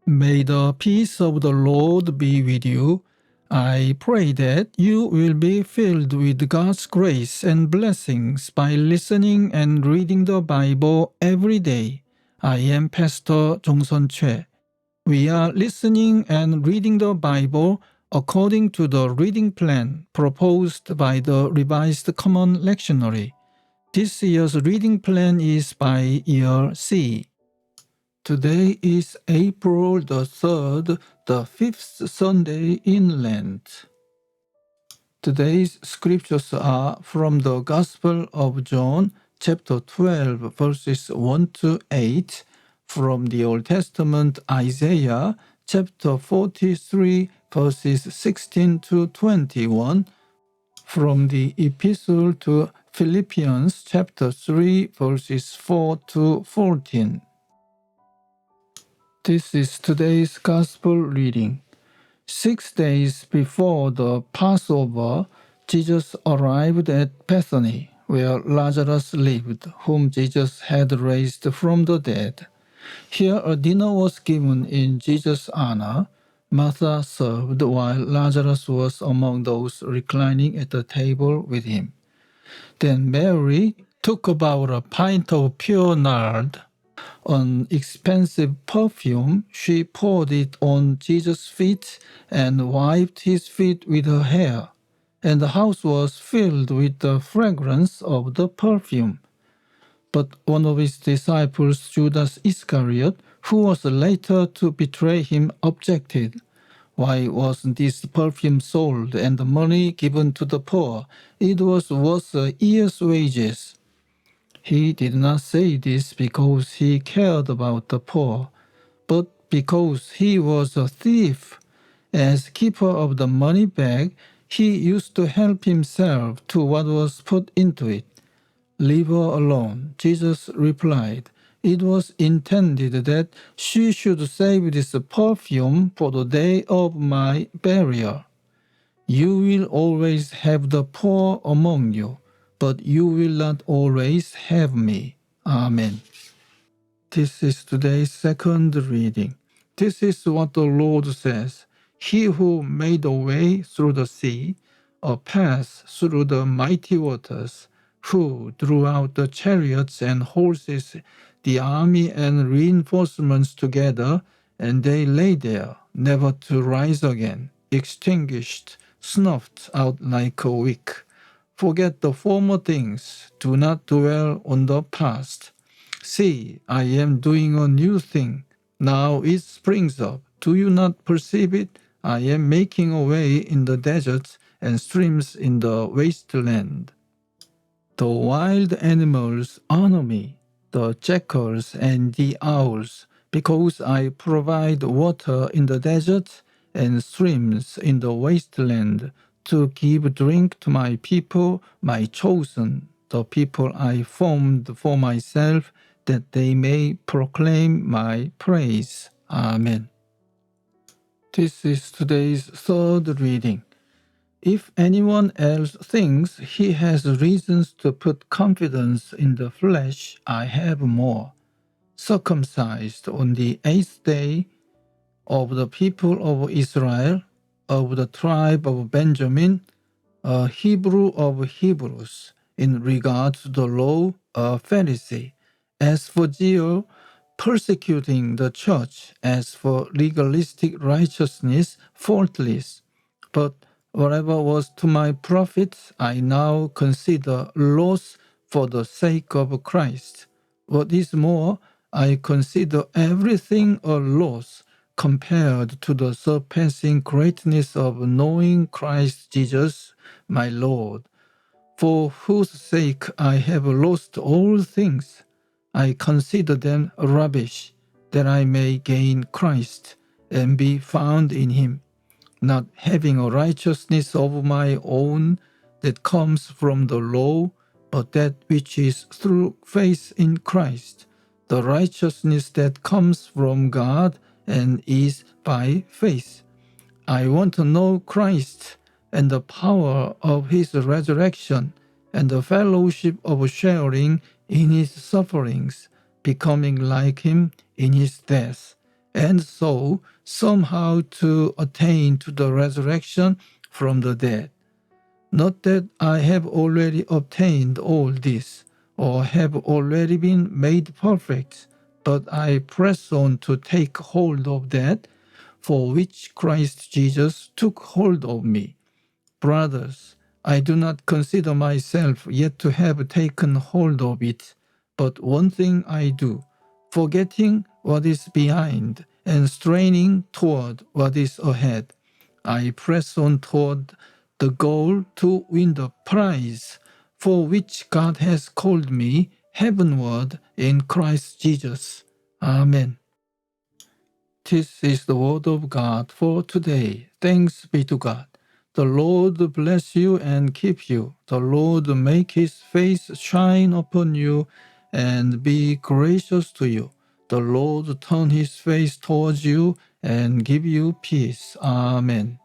May the peace of the Lord be with you. I pray that you will be filled with God's grace and blessings by listening and reading the Bible every day. I am Pastor Jongson Choi. We are listening and reading the Bible according to the reading plan proposed by the Revised Common Lectionary. This year's reading plan is by year C. Today is April the 3rd, the 5th Sunday in Lent. Today's scriptures are from the Gospel of John, chapter 12, verses 1 to 8, from the Old Testament Isaiah, chapter 43, verses 16 to 21, from the Epistle to Philippians, chapter 3, verses 4 to 14. This is today's Gospel reading. 6 days before the Passover, Jesus arrived at Bethany, where Lazarus lived, whom Jesus had raised from the dead. Here a dinner was given in Jesus' honor. Martha served, while Lazarus was among those reclining at the table with him. Then Mary took about a pint of pure nard, an expensive perfume. She poured it on Jesus' feet and wiped his feet with her hair, and the house was filled with the fragrance of the perfume. But one of his disciples, Judas Iscariot, who was later to betray him, objected. Why wasn't this perfume sold and the money given to the poor? It was worth a year's wages. He did not say this because he cared about the poor, but because he was a thief. As keeper of the money bag, he used to help himself to what was put into it. Leave her alone, Jesus replied. It was intended that she should save this perfume for the day of my burial. You will always have the poor among you, but you will not always have me. Amen. This is today's second reading. This is what the Lord says. He who made a way through the sea, a path through the mighty waters, who drew out the chariots and horses, the army and reinforcements together, and they lay there, never to rise again, extinguished, snuffed out like a wick. Forget the former things, do not dwell on the past. See, I am doing a new thing. Now it springs up. Do you not perceive it? I am making a way in the deserts and streams in the wasteland. The wild animals honor me, the jackals and the owls, because I provide water in the desert and streams in the wasteland to give drink to my people, my chosen, the people I formed for myself, that they may proclaim my praise. Amen. This is today's third reading. If anyone else thinks he has reasons to put confidence in the flesh, I have more. Circumcised on the 8th day, of the people of Israel, of the tribe of Benjamin, a Hebrew of Hebrews, in regard to the law, a Pharisee. As for zeal, persecuting the church; as for legalistic righteousness, faultless. But whatever was to my profit, I now consider loss for the sake of Christ. What is more, I consider everything a loss compared to the surpassing greatness of knowing Christ Jesus, my Lord, for whose sake I have lost all things. I consider them rubbish, that I may gain Christ and be found in him, not having a righteousness of my own that comes from the law, but that which is through faith in Christ, the righteousness that comes from God and is by faith. I want to know Christ and the power of his resurrection and the fellowship of sharing in his sufferings, becoming like him in his death, and so somehow to attain to the resurrection from the dead. Not that I have already obtained all this, or have already been made perfect, but I press on to take hold of that for which Christ Jesus took hold of me. Brothers, I do not consider myself yet to have taken hold of it, but one thing I do, forgetting what is behind and straining toward what is ahead. I press on toward the goal to win the prize for which God has called me heavenward in Christ Jesus. Amen. This is the word of God for today. Thanks be to God. The Lord bless you and keep you. The Lord make his face shine upon you and be gracious to you. The Lord turn his face towards you and give you peace. Amen.